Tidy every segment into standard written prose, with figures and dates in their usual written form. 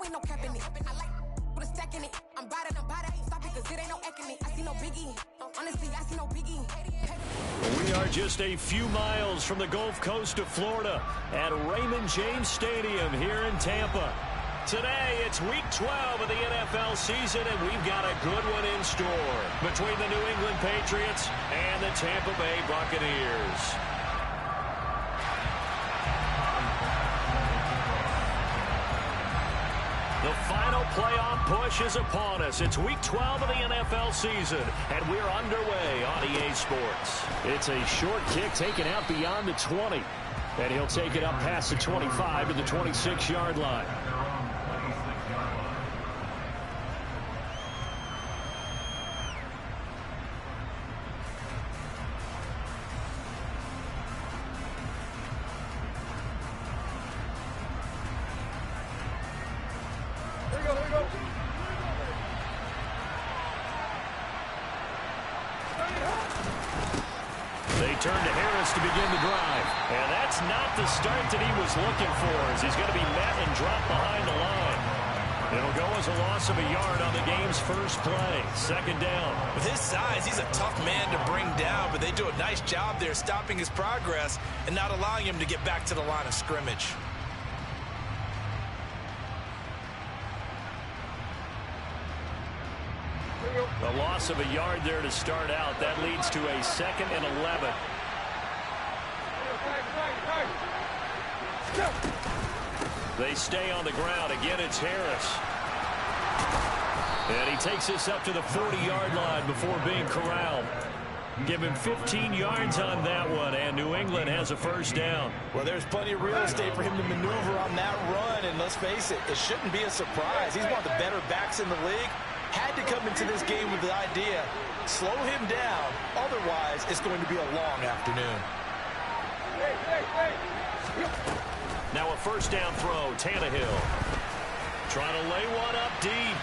ain't no cap in it. I like put a stack in it. I'm bout it, ain't stopping cause it ain't no acting it. I see no biggie. Honestly, I see no biggie. We are just a few miles from the Gulf Coast of Florida at Raymond James Stadium here in Tampa. Today, it's Week 12 of the NFL season, and we've got a good one in store between the New England Patriots and the Tampa Bay Buccaneers. The final playoff push is upon us. It's Week 12 of the NFL season, and we're underway on EA Sports. It's a short kick taken out beyond the 20, and he'll take it up past the 25 to the 26-yard line. They turn to Harris to begin the drive. And that's not the start that he was looking for, as he's going to be met and dropped behind the line. It'll go as a loss of a yard on the game's first play. Second down. With his size, he's a tough man to bring down, but they do a nice job there stopping his progress and not allowing him to get back to the line of scrimmage. A loss of a yard there to start out. That leads to a 2nd and 11. They stay on the ground. Again, it's Harris. And he takes this up to the 40-yard line before being corralled. Give him 15 yards on that one, and New England has a first down. Well, there's plenty of real estate for him to maneuver on that run, and let's face it, it shouldn't be a surprise. He's one of the better backs in the league. Had to come into this game with the idea, slow him down, otherwise it's going to be a long afternoon. Now a first down throw, Tannehill. Trying to lay one up deep.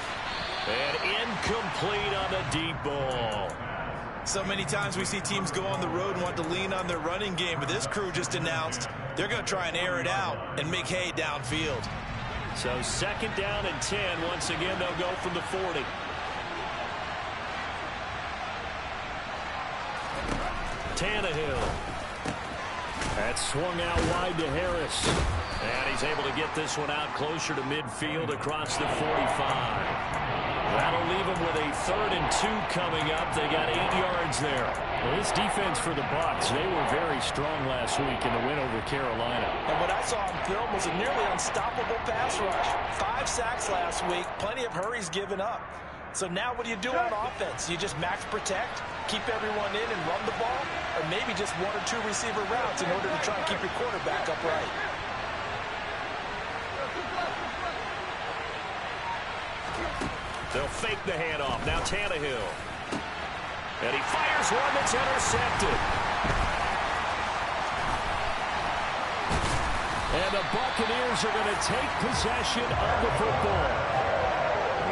And incomplete on the deep ball. So many times we see teams go on the road and want to lean on their running game, but this crew just announced they're going to try and air it out and make hay downfield. So 2nd down and 10. Once again, they'll go from the 40. Tannehill. That's swung out wide to Harris. And he's able to get this one out closer to midfield across the 45. That'll leave him with a 3rd and 2 coming up. They got 8 yards there. Well, this defense for the Bucs, they were very strong last week in the win over Carolina. And what I saw on film was a nearly unstoppable pass rush. 5 sacks last week, plenty of hurries given up. So now what do you do on offense? You just max protect, keep everyone in and run the ball, or maybe just 1 or 2 receiver routes in order to try and keep your quarterback upright. They'll fake the handoff. Now Tannehill. And he fires one that's intercepted. And the Buccaneers are going to take possession of the football.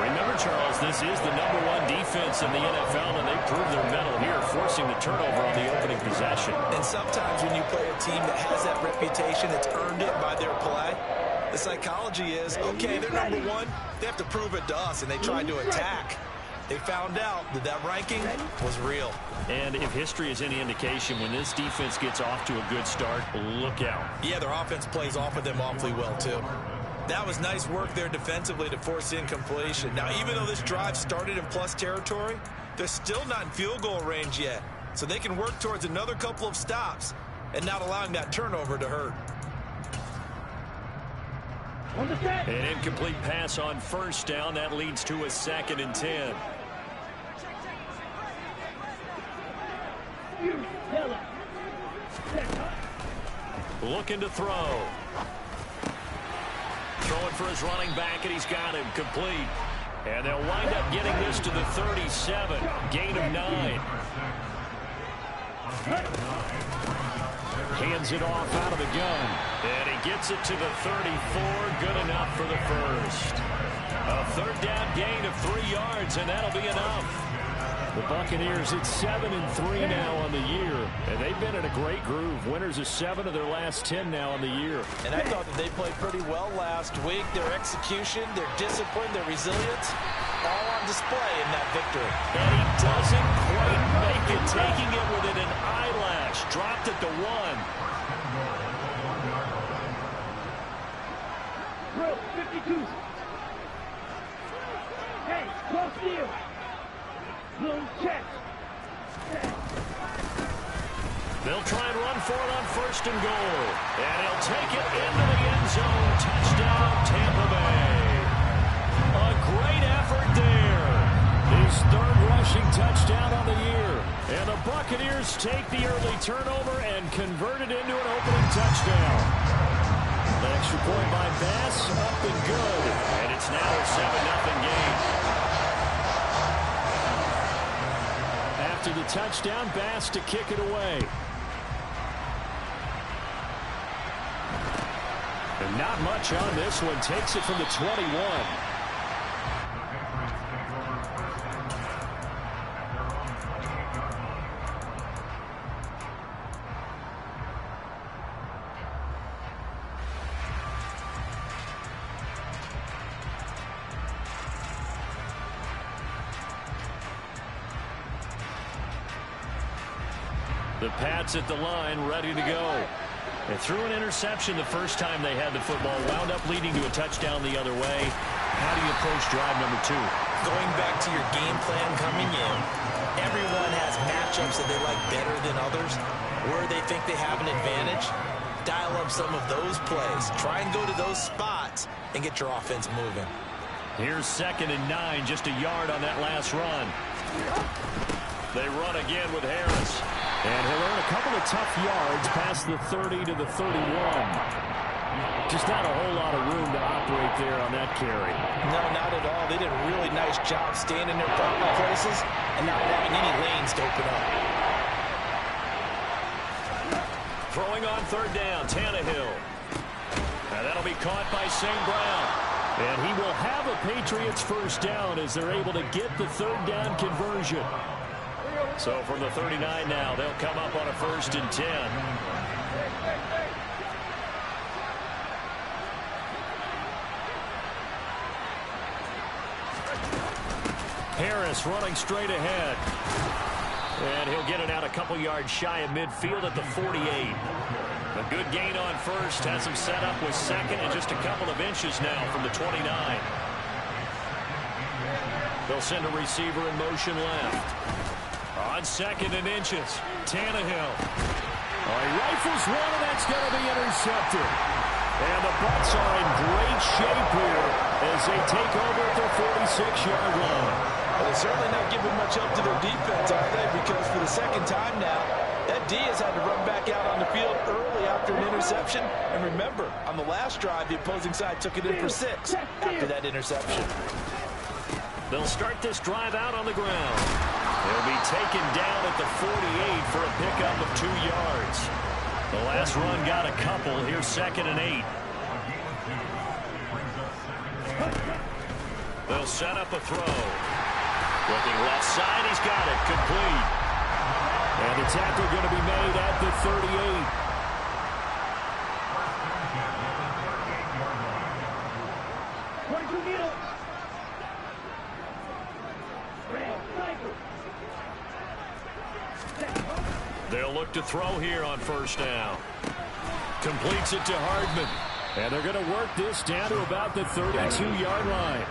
Remember, Charles, this is the #1 defense in the NFL, and they proved their mettle here, forcing the turnover on the opening possession. And sometimes when you play a team that has that reputation, it's earned it by their play. The psychology is, okay, they're #1. They have to prove it to us, and they tried to attack. They found out that that ranking was real. And if history is any indication, when this defense gets off to a good start, look out. Yeah, their offense plays off of them awfully well, too. That was nice work there defensively to force incompletion. Now, even though this drive started in plus territory, they're still not in field goal range yet. So they can work towards another couple of stops and not allowing that turnover to hurt. An incomplete pass on first down. That leads to a 2nd and 10. Looking to throw. Throwing for his running back, and he's got him complete. And they'll wind up getting this to the 37. Gain of 9. Hands it off out of the gun. And he gets it to the 34. Good enough for the first. A 3rd down gain of 3 yards, and that'll be enough. The Buccaneers at 7-3 now on the year, and they've been in a great groove. Winners of 7 of their last 10 now on the year. And I thought that they played pretty well last week. Their execution, their discipline, their resilience, all on display in that victory. And he doesn't quite make it, taking it within an eyelash. Dropped it to 1. 52. Hey, close deal. Little check. They'll try and run for it on 1st and goal. And he'll take it into the end zone. Touchdown, Tampa Bay. A great effort there. His 3rd rushing touchdown on the year. And the Buccaneers take the early turnover and convert it into an opening touchdown. The extra point by Bass, up and good. And it's now a 7-0 game. After the touchdown, Bass to kick it away. And not much on this one. Takes it from the 21. The Pats at the line, ready to go. They threw an interception the first time they had the football, wound up leading to a touchdown the other way. How do you approach drive number 2? Going back to your game plan coming in, everyone has matchups that they like better than others. Where they think they have an advantage, dial up some of those plays. Try and go to those spots and get your offense moving. Here's 2nd and 9, just a yard on that last run. They run again with Harris. And he'll earn a couple of tough yards past the 30 to the 31. Just not a whole lot of room to operate there on that carry. No, not at all. They did a really nice job staying in their proper places and not allowing any lanes to open up. Throwing on 3rd down, Tannehill. And that'll be caught by St. Brown. And he will have a Patriots 1st down as they're able to get the 3rd down conversion. So from the 39 now, they'll come up on a 1st and 10. Harris running straight ahead. And he'll get it out a couple yards shy of midfield at the 48. A good gain on 1st, has him set up with 2nd and just a couple of inches now from the 29. They'll send a receiver in motion left. On 2nd and inches, Tannehill. He rifles one, and that's going to be intercepted. And the Bucs are in great shape here as they take over at their 46-yard line. Well, they're certainly not giving much help to their defense, are they? Because for the 2nd time now, that D has had to run back out on the field early after an interception. And remember, on the last drive, the opposing side took it in for 6 after that interception. They'll start this drive out on the ground. They'll be taken down at the 48 for a pickup of 2 yards. The last run got a couple. Here's 2nd and 8. They'll set up a throw. Looking left side, he's got it. Complete. And the tackle going to be made at the 38. They'll look to throw here on 1st down. Completes it to Hardman. And they're going to work this down to about the 32-yard line.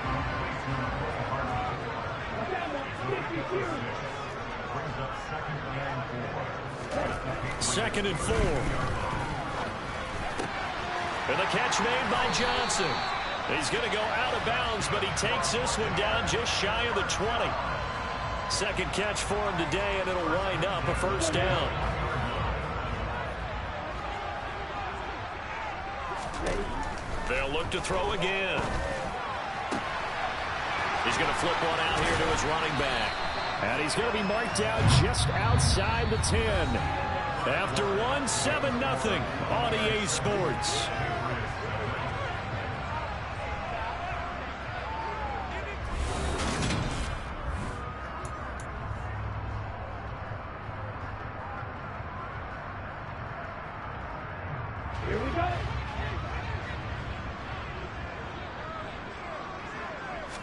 Second and 4. And the catch made by Johnson. He's going to go out of bounds, but he takes this one down just shy of the 20. Second catch for him today, and it'll wind up a 1st down. They'll look to throw again. He's going to flip one out here to his running back. And he's going to be marked down just outside the 10. After one, 7-0 on EA Sports.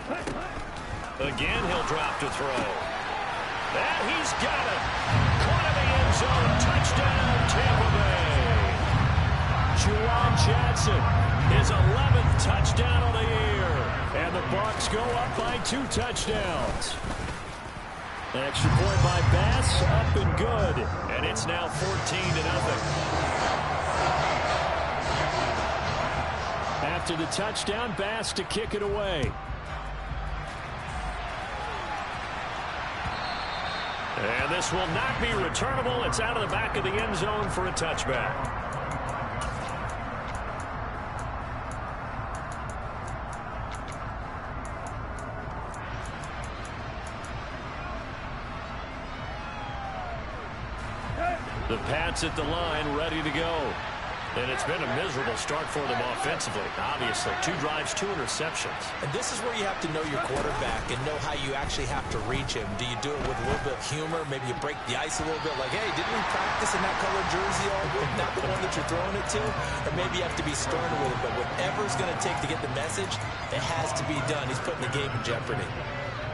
Again, he'll drop to throw. And he's got it. Caught in the end zone. Touchdown, Tampa Bay. Juwan Johnson, his 11th touchdown of the year. And the Bucs go up by 2 touchdowns. An extra point by Bass, up and good. And it's now 14-0. After the touchdown, Bass to kick it away. And this will not be returnable. It's out of the back of the end zone for a touchback. The Pats at the line, ready to go. And it's been a miserable start for them offensively. Obviously, 2 drives, 2 interceptions. And this is where you have to know your quarterback and know how you actually have to reach him. Do you do it with a little bit of humor? Maybe you break the ice a little bit, like, hey, didn't we practice in that color jersey all week? Not the one that you're throwing it to? Or maybe you have to be stern with it. But whatever it's going to take to get the message, it has to be done. He's putting the game in jeopardy.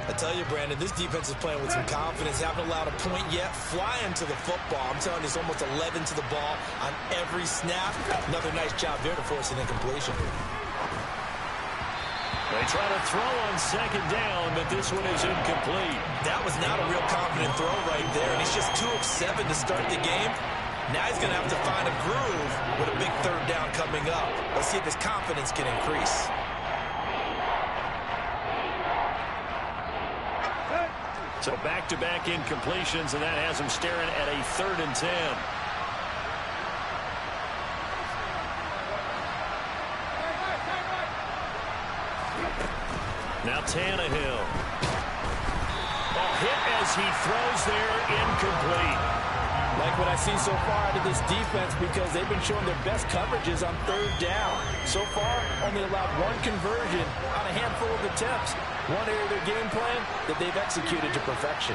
I tell you, Brandon, this defense is playing with some confidence. Haven't allowed a point yet. Flying to the football. I'm telling you, it's almost 11 to the ball on every snap. Another nice job there to force an incompletion. They try to throw on second down, but this one is incomplete. That was not a real confident throw right there, and he's just 2 of 7 to start the game. Now he's going to have to find a groove with a big third down coming up. Let's see if his confidence can increase. So back-to-back incompletions, and that has him staring at a 3rd and 10. Now Tannehill. A hit as he throws there, incomplete. Like what I see so far out of this defense, because they've been showing their best coverages on 3rd down. So far, only allowed 1 conversion on a handful of attempts. One area of their game plan that they've executed to perfection.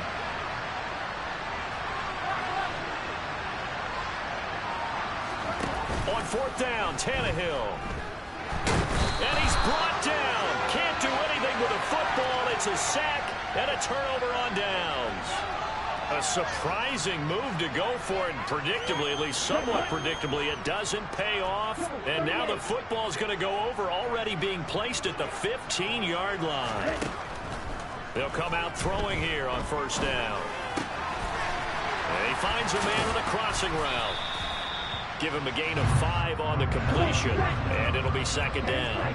On 4th down, Tannehill. And he's brought down. Can't do anything with a football. It's a sack and a turnover on downs. A surprising move to go for it, and predictably, at least somewhat predictably, it doesn't pay off. And now the football's going to go over, already being placed at the 15-yard line. They'll come out throwing here on 1st down. And he finds a man on the crossing route. Give him a gain of 5 on the completion, and it'll be 2nd down.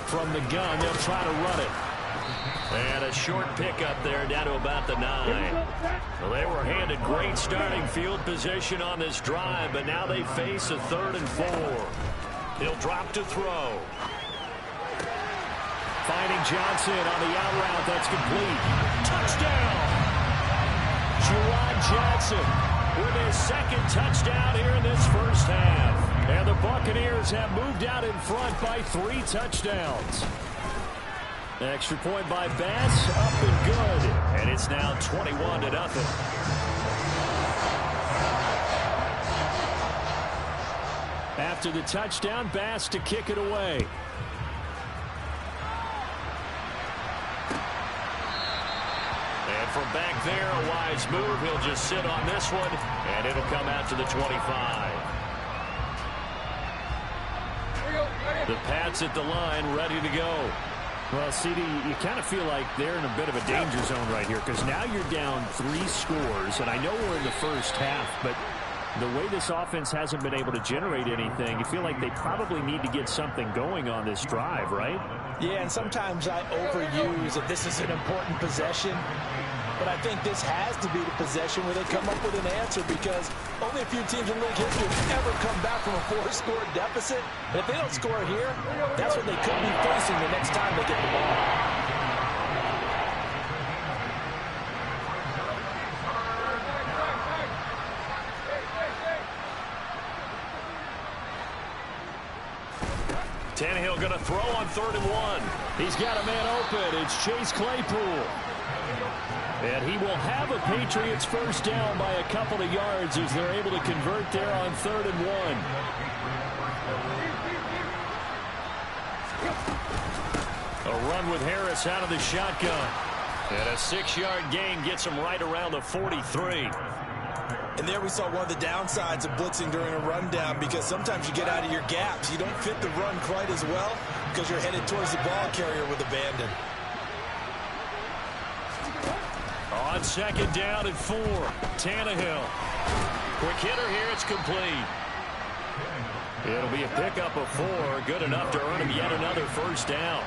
From the gun, they'll try to run it. And a short pickup there down to about the 9. Well, they were handed great starting field position on this drive, but now they face a 3rd and 4. He'll drop to throw. Finding Johnson on the out route. That's complete. Touchdown! Juwan Johnson with his 2nd touchdown here in this first half. And the Buccaneers have moved out in front by 3 touchdowns. An extra point by Bass, up and good. And it's now 21-0. After the touchdown, Bass to kick it away. And from back there, a wise move. He'll just sit on this one, and it'll come out to the 25. The Pats at the line, ready to go. Well, CD, you kind of feel like they're in a bit of a danger zone right here, because now you're down 3 scores, and I know we're in the first half, but the way this offense hasn't been able to generate anything, you feel like they probably need to get something going on this drive, right? Yeah, and sometimes I overuse if this is an important possession. But I think this has to be the possession where they come up with an answer, because only a few teams in league history have ever come back from a 4-score deficit. And if they don't score here, that's what they could be facing the next time they get the ball. Tannehill going to throw on 3rd and 1. He's got a man open. It's Chase Claypool. And he will have a Patriots first down by a couple of yards as they're able to convert there on 3rd and 1. run with Harris out of the shotgun. And a 6-yard gain gets him right around the 43. And there we saw one of the downsides of blitzing during a rundown, because sometimes you get out of your gaps. You don't fit the run quite as well because you're headed towards the ball carrier with abandon. On 2nd down and 4, Tannehill. Quick hitter here, it's complete. It'll be a pickup of 4, good enough to earn him yet another first down.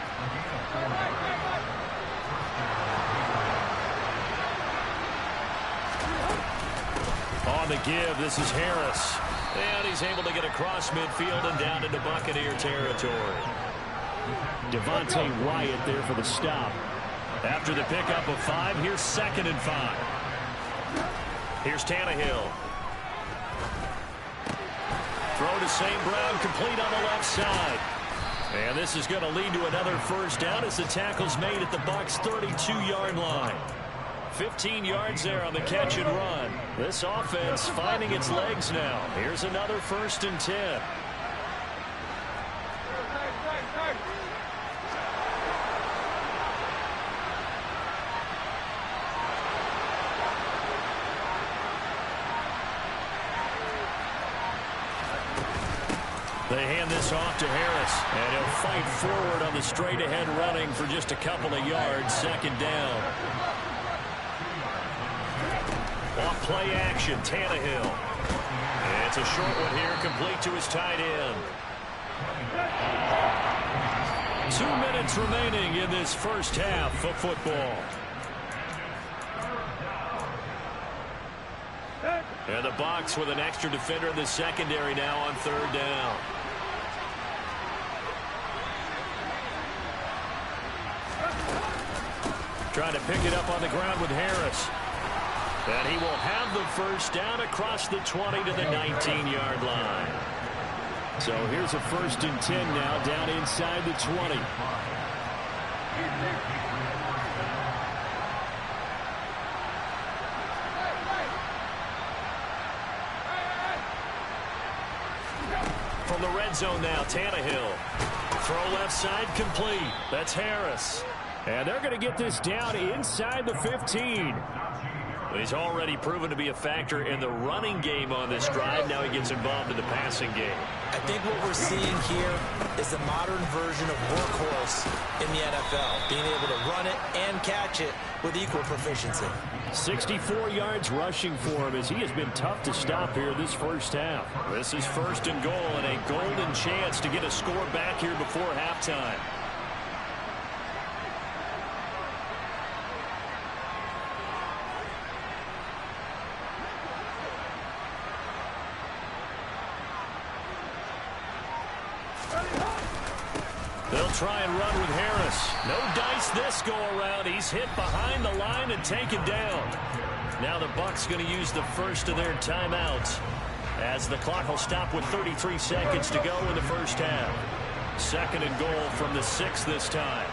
On the give, this is Harris. And he's able to get across midfield and down into Buccaneer territory. Devontae Wyatt there for the stop. After the pickup of 5, here's 2nd and 5. Here's Tannehill. Throw to St. Brown, complete on the left side. And this is going to lead to another first down as the tackle's made at the Bucs' 32-yard line. 15 yards there on the catch and run. This offense finding its legs now. Here's another 1st and 10. They hand this off to Harris, and he'll fight forward on the straight-ahead running for just a couple of yards. 2nd down. Off play action, Tannehill. And it's a short one here, complete to his tight end. 2 minutes remaining in this first half of football. And the Bucs with an extra defender in the secondary now on 3rd down. Trying to pick it up on the ground with Harris. And he will have the first down across the 20 to the 19-yard line. So here's a 1st and 10 now down inside the 20. From the red zone now, Tannehill. Throw left side complete. That's Harris. And they're going to get this down inside the 15. He's already proven to be a factor in the running game on this drive. Now he gets involved in the passing game. I think what we're seeing here is the modern version of workhorse in the NFL, being able to run it and catch it with equal proficiency. 64 yards rushing for him as he has been tough to stop here this first half. This is 1st and goal and a golden chance to get a score back here before halftime. They'll try and run with Harris. No dice this go-around. He's hit behind the line and taken down. Now the Bucs going to use the first of their timeouts as the clock will stop with 33 seconds to go in the first half. 2nd and goal from the 6 this time.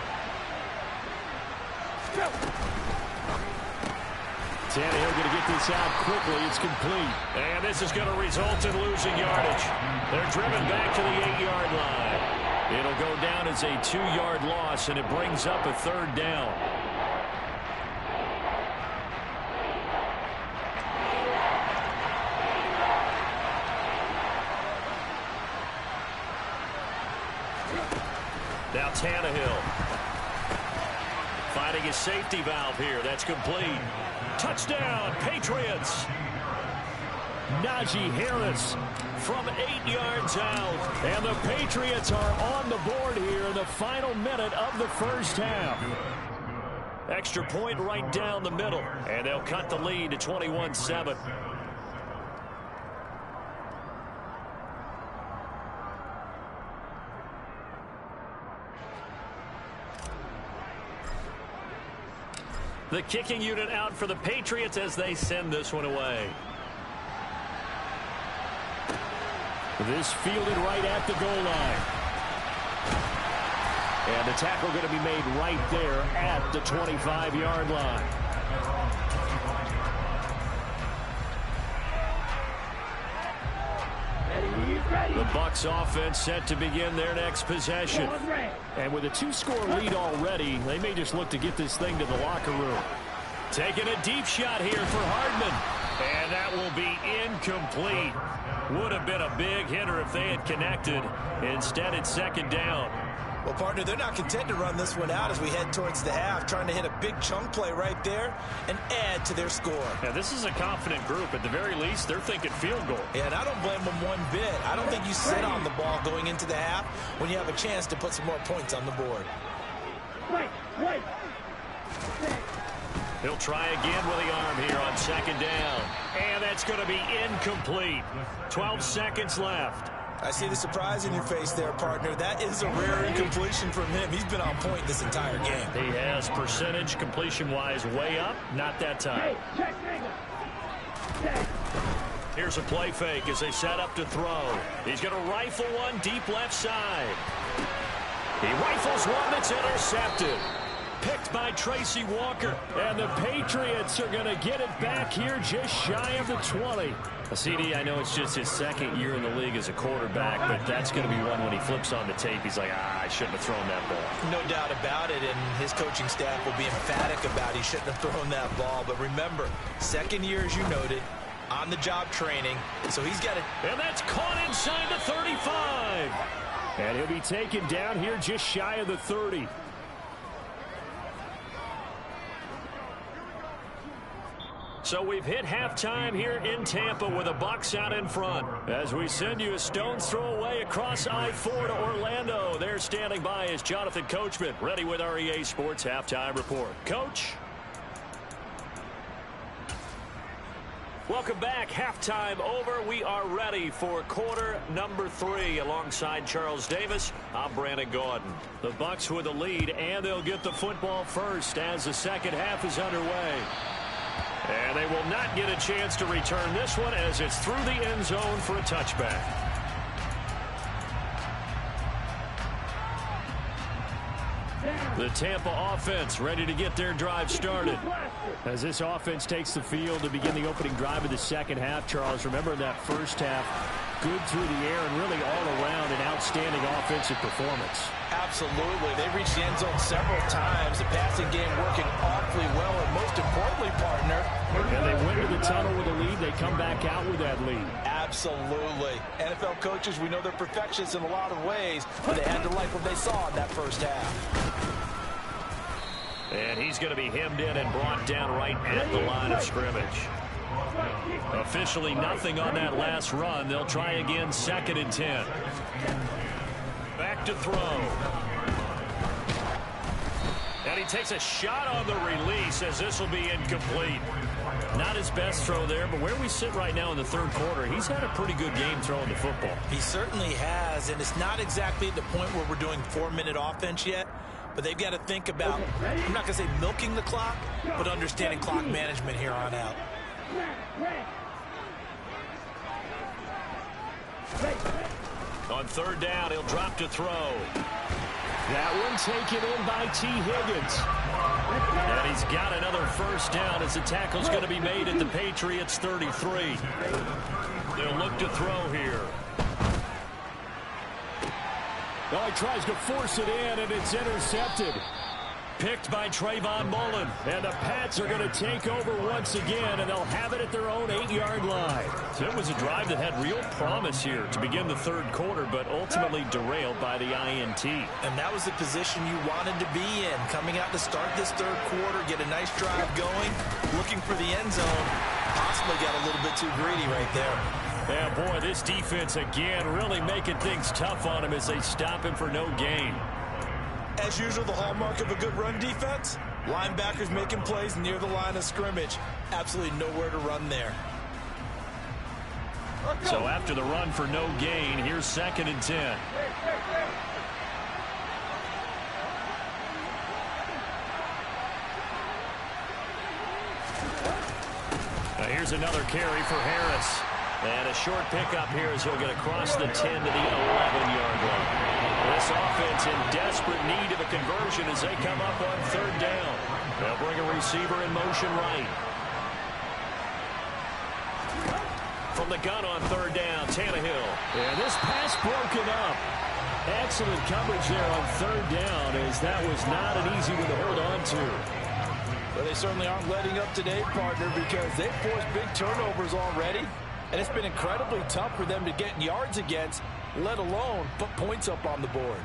Tannehill going to get this out quickly. It's complete. And this is going to result in losing yardage. They're driven back to the 8-yard line. It'll go down as a 2-yard loss, and it brings up a 3rd down. Now Tannehill. Finding his safety valve here. That's complete. Touchdown, Patriots. Najee Harris from 8 yards out. And the Patriots are on the board here in the final minute of the first half. Extra point right down the middle. And they'll cut the lead to 21-7. The kicking unit out for the Patriots as they send this one away. This fielded right at the goal line. And the tackle going to be made right there at the 25-yard line. And here The Bucs offense set to begin their next possession. And with a 2-score lead already, they may just look to get this thing to the locker room. Taking a deep shot here for Hardman. And that will be incomplete. Would have been a big hitter if they had connected. Instead, it's second down. Well, partner, they're not content to run this one out as we head towards the half, trying to hit a big chunk play right there and add to their score. Yeah, this is a confident group. At the very least, they're thinking field goal. Yeah, and I don't blame them one bit. I don't think you sit on the ball going into the half when you have a chance to put some more points on the board. Wait. He'll try again with the arm here on second down. And that's going to be incomplete. 12 seconds left. I see the surprise in your face there, partner. That is a rare incompletion from him. He's been on point this entire game. He has percentage completion-wise way up. Not that time. Here's a play fake as they set up to throw. He's going to rifle one deep left side. He rifles one that's intercepted. Picked by Tracy Walker. And the Patriots are going to get it back here just shy of the 20. CD, I know it's just his second year in the league as a quarterback, but that's going to be one when he flips on the tape. He's like, I shouldn't have thrown that ball. No doubt about it, and his coaching staff will be emphatic about he shouldn't have thrown that ball. But remember, second year, as you noted, on-the-job training, so he's got it. And that's caught inside the 35. And he'll be taken down here just shy of the 30. So we've hit halftime here in Tampa with the Bucs out in front. As we send you a stone's throw away across I-4 to Orlando. There standing by is Jonathan Coachman, ready with our EA Sports Halftime Report. Coach? Welcome back. Halftime over. We are ready for quarter number 3. Alongside Charles Davis, I'm Brandon Gaudin. The Bucs with the lead, and they'll get the football first as the second half is underway. And they will not get a chance to return this one as it's through the end zone for a touchback. The Tampa offense ready to get their drive started. As this offense takes the field to begin the opening drive of the second half, Charles, remember that first half, good through the air and really all around an outstanding offensive performance. Absolutely. They reached the end zone several times. The passing game working awfully well, and most importantly, partner. And they went to the tunnel with a lead. They come back out with that lead. Absolutely. NFL coaches, we know they're perfectionists in a lot of ways, but they had to like what they saw in that first half. And he's going to be hemmed in and brought down right at the line of scrimmage. Officially nothing on that last run. They'll try again, 2nd and 10. Back to throw. And he takes a shot on the release as this will be incomplete. Not his best throw there, but where we sit right now in the third quarter, he's had a pretty good game throwing the football. He certainly has, and it's not exactly at the point where we're doing 4-minute offense yet, but they've got to think about, I'm not going to say milking the clock, but understanding clock management here on out. On third down, he'll drop to throw. That one taken in by T. Higgins. And he's got another first down as the tackle's going to be made at the Patriots 33. They'll look to throw here. Oh, he tries to force it in, and it's intercepted. Picked by Trayvon Mullen. And the Pats are going to take over once again, and they'll have it at their own 8-yard line. So it was a drive that had real promise here to begin the third quarter, but ultimately derailed by the INT. And that was the position you wanted to be in. Coming out to start this third quarter, get a nice drive going, looking for the end zone. Possibly got a little bit too greedy right there. Yeah, boy, this defense again really making things tough on him as they stop him for no gain. As usual, the hallmark of a good run defense, linebackers making plays near the line of scrimmage. Absolutely nowhere to run there. So after the run for no gain, here's 2nd and 10. Now here's another carry for Harris. And a short pickup here as he'll get across the 10 to the 11-yard line. This offense in desperate need of a conversion as they come up on third down. They'll bring a receiver in motion right. From the gun on third down, Tannehill. And this pass broken up. Excellent coverage there on third down, as that was not an easy one to hold on to. Well, they certainly aren't letting up today, partner, because they've forced big turnovers already. And it's been incredibly tough for them to get yards against, let alone put points up on the board.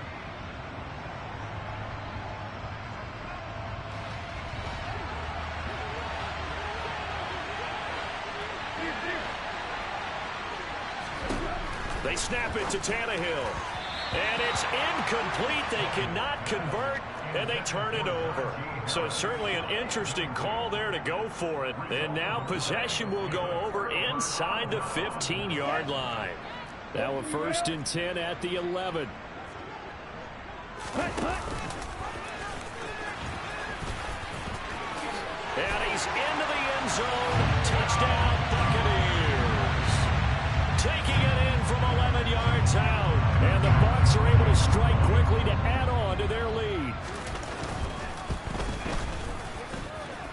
They snap it to Tannehill. And it's incomplete. They cannot convert, and they turn it over. So certainly an interesting call there to go for it. And now possession will go over inside the 15-yard line. Now a 1st and 10 at the 11. And he's into the end zone. Touchdown, Buccaneers. Taking it in from 11 yards out. And the Bucs are able to strike quickly to add on to their lead.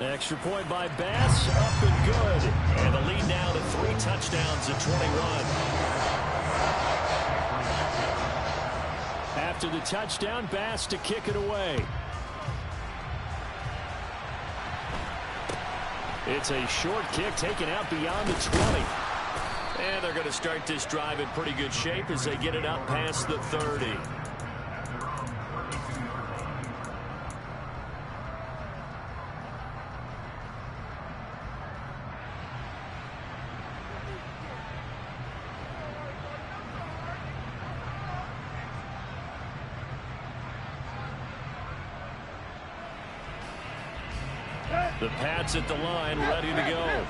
Extra point by Bass, up and good. And the lead now to 3 touchdowns at 21. After the touchdown, Bass to kick it away. It's a short kick taken out beyond the 20. And they're going to start this drive in pretty good shape as they get it up past the 30. The Pats at the line, ready to go.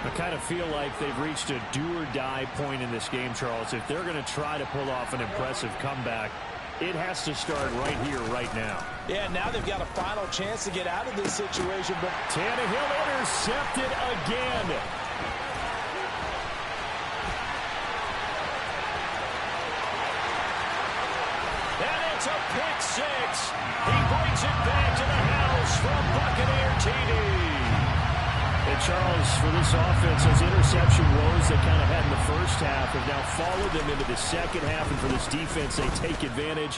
I kind of feel like they've reached a do-or-die point in this game, Charles. If they're going to try to pull off an impressive comeback, it has to start right here, right now. Yeah, now they've got a final chance to get out of this situation. But Tannehill intercepted again. And it's a pick six. He brings it back to the house from Buccaneer TD. And Charles, for this offense, those interception woes they kind of had in the first half have now followed them into the second half. And for this defense, they take advantage